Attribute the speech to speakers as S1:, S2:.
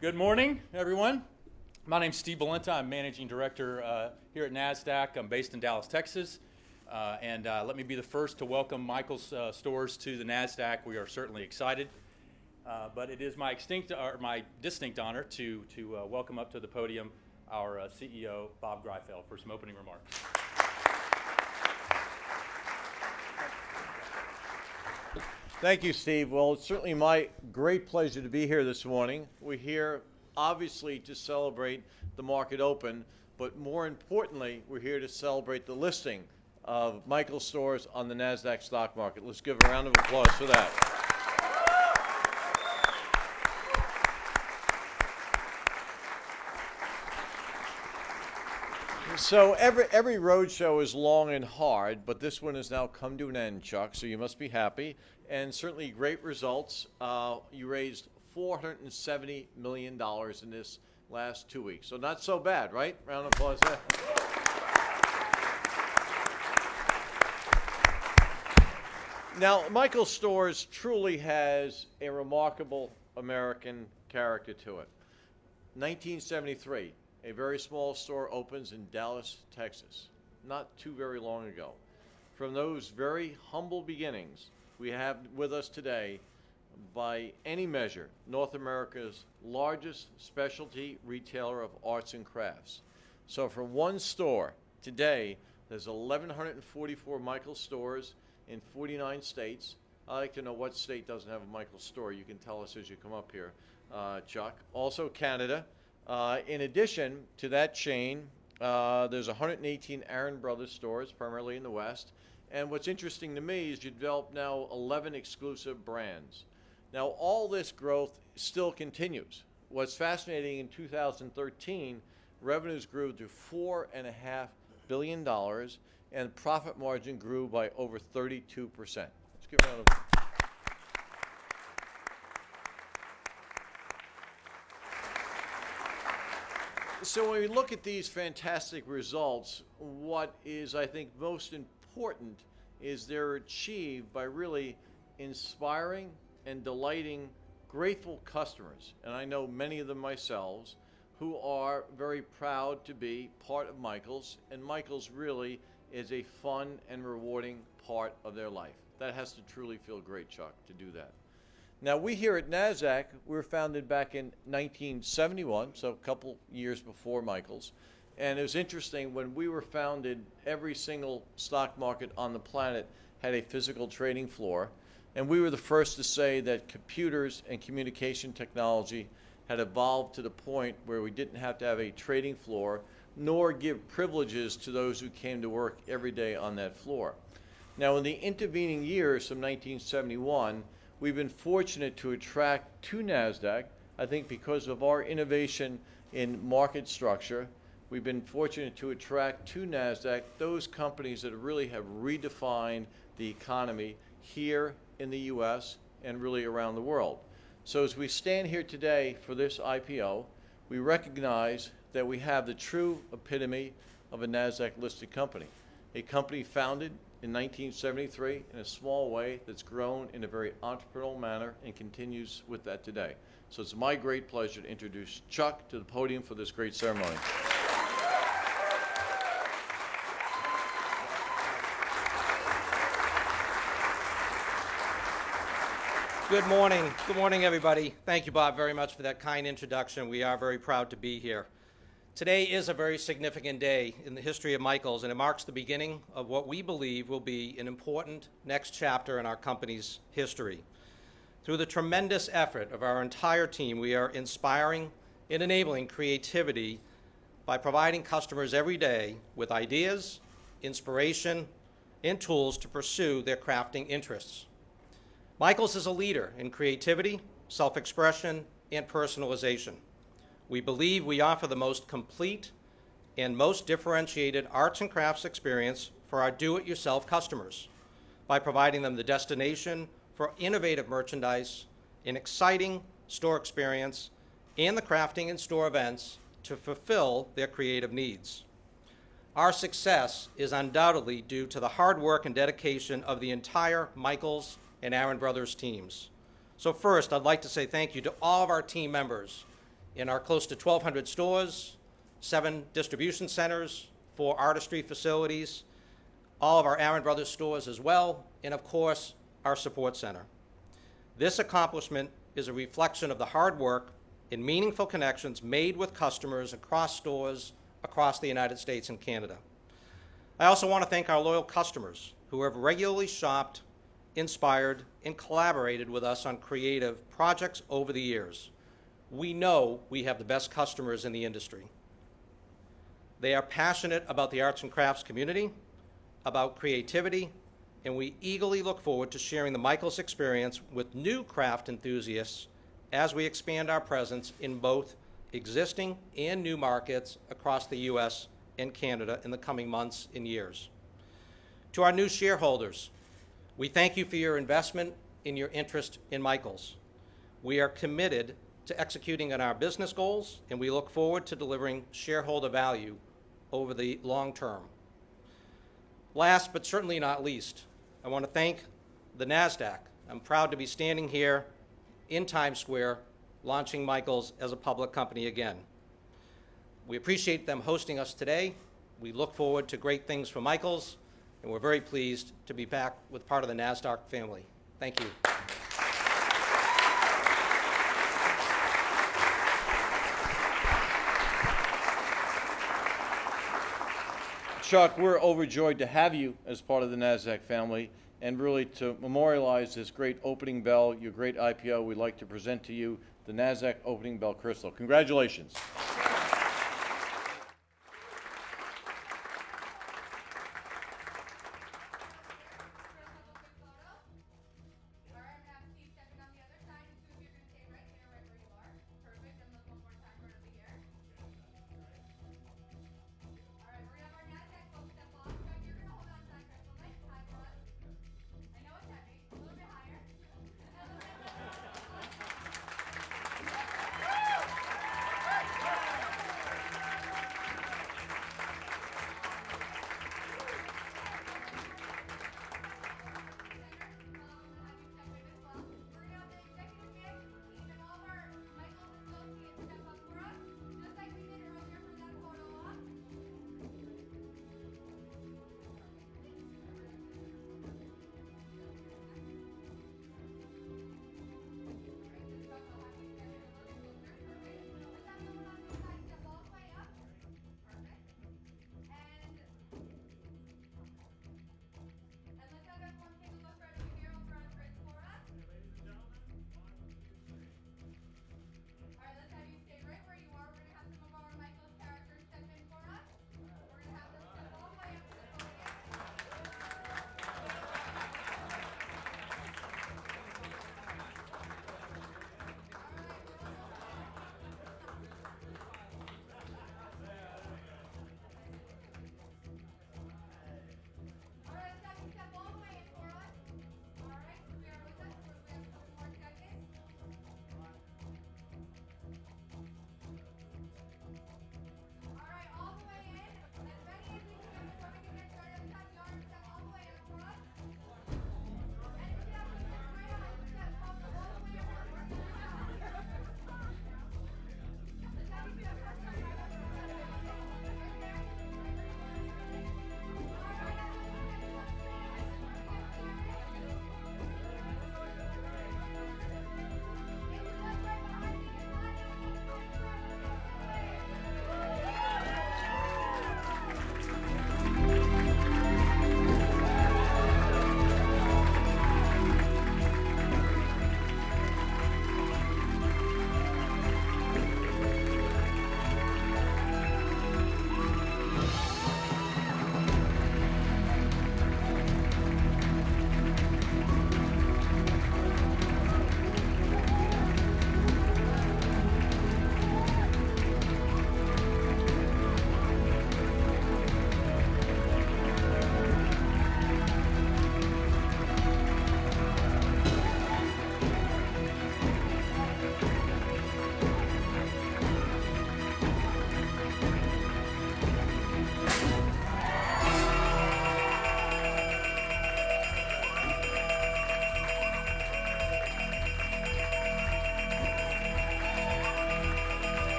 S1: Good morning, everyone. My name's Steve Valenta. I'm Managing Director here at Nasdaq. I'm based in Dallas, Texas. And let me be the first to welcome Michael's Stores to the Nasdaq. We are certainly excited. But it is my distinct honor to welcome up to the podium our CEO, Bob Greifeld, for some opening remarks.
S2: Thank you, Steve. Well, it's certainly my great pleasure to be here this morning. We're here, obviously, to celebrate the market open, but more importantly, we're here to celebrate the listing of Michael's Stores on the Nasdaq stock market. Let's give a round of applause for that. So every roadshow is long and hard, but this one has now come to an end, Chuck, so you must be happy. And certainly great results. You raised $470 million in this last 2 weeks. So not so bad, right? Round of applause there. Now, Michael's Stores truly has a remarkable American character to it. 1973. A very small store opens in Dallas, Texas, not too very long ago. From those very humble beginnings, we have with us today, by any measure, North America's largest specialty retailer of arts and crafts. So from one store, today, there's 1,144 Michael's stores in 49 states. I'd like to know what state doesn't have a Michael's store. You can tell us as you come up here, Chuck. Also Canada. In addition to that chain, there's 118 Aaron Brothers stores, primarily in the West. And what's interesting to me is you develop now 11 exclusive brands. Now, all this growth still continues. What's fascinating, in 2013, revenues grew to $4.5 billion, and profit margin grew by over 32%. Let's give a round of So when we look at these fantastic results, what is, I think, most important is they're achieved by really inspiring and delighting grateful customers. And I know many of them myself who are very proud to be part of Michael's, and Michael's really is a fun and rewarding part of their life. That has to truly feel great, Chuck, to do that. Now, we here at Nasdaq, we were founded back in 1971, so a couple years before Michael's. And it was interesting, when we were founded, every single stock market on the planet had a physical trading floor. And we were the first to say that computers and communication technology had evolved to the point where we didn't have to have a trading floor, nor give privileges to those who came to work every day on that floor. Now, in the intervening years from 1971, we've been fortunate to attract to Nasdaq, I think because of our innovation in market structure, we've been fortunate to attract to Nasdaq those companies that really have redefined the economy here in the US and really around the world. So as we stand here today for this IPO, we recognize that we have the true epitome of a Nasdaq listed company. A company founded in 1973 in a small way that's grown in a very entrepreneurial manner and continues with that today. So it's my great pleasure to introduce Chuck to the podium for this great ceremony.
S3: Good morning. Good morning, everybody. Thank you, Bob, very much for that kind introduction. We are very proud to be here. Today is a very significant day in the history of Michael's, and it marks the beginning of what we believe will be an important next chapter in our company's history. Through the tremendous effort of our entire team, we are inspiring and enabling creativity by providing customers every day with ideas, inspiration, and tools to pursue their crafting interests. Michael's is a leader in creativity, self-expression, and personalization. We believe we offer the most complete and most differentiated arts and crafts experience for our do-it-yourself customers by providing them the destination for innovative merchandise, an exciting store experience, and the crafting and store events to fulfill their creative needs. Our success is undoubtedly due to the hard work and dedication of the entire Michael's and Aaron Brothers teams. So first, I'd like to say thank you to all of our team members In our close to 1,200 stores, 7 distribution centers, 4 artistry facilities, all of our Aaron Brothers stores as well, and of course, our support center. This accomplishment is a reflection of the hard work and meaningful connections made with customers across stores across the United States and Canada. I also want to thank our loyal customers who have regularly shopped, inspired, and collaborated with us on creative projects over the years. We know we have the best customers in the industry. They are passionate about the arts and crafts community, about creativity, and we eagerly look forward to sharing the Michaels experience with new craft enthusiasts as we expand our presence in both existing and new markets across the U.S. and Canada in the coming months and years. To our new shareholders, we thank you for your investment and your interest in Michaels. We are committed to executing on our business goals, and we look forward to delivering shareholder value over the long term. Last but certainly not least, I want to thank the Nasdaq. I'm proud to be standing here in Times Square launching Michaels as a public company again. We appreciate them hosting us today. We look forward to great things for Michaels, and we're very pleased to be back with part of the Nasdaq family. Thank you.
S2: Chuck, we're overjoyed to have you as part of the Nasdaq family, and really to memorialize this great opening bell, your great IPO, we'd like to present to you the Nasdaq opening bell crystal. Congratulations.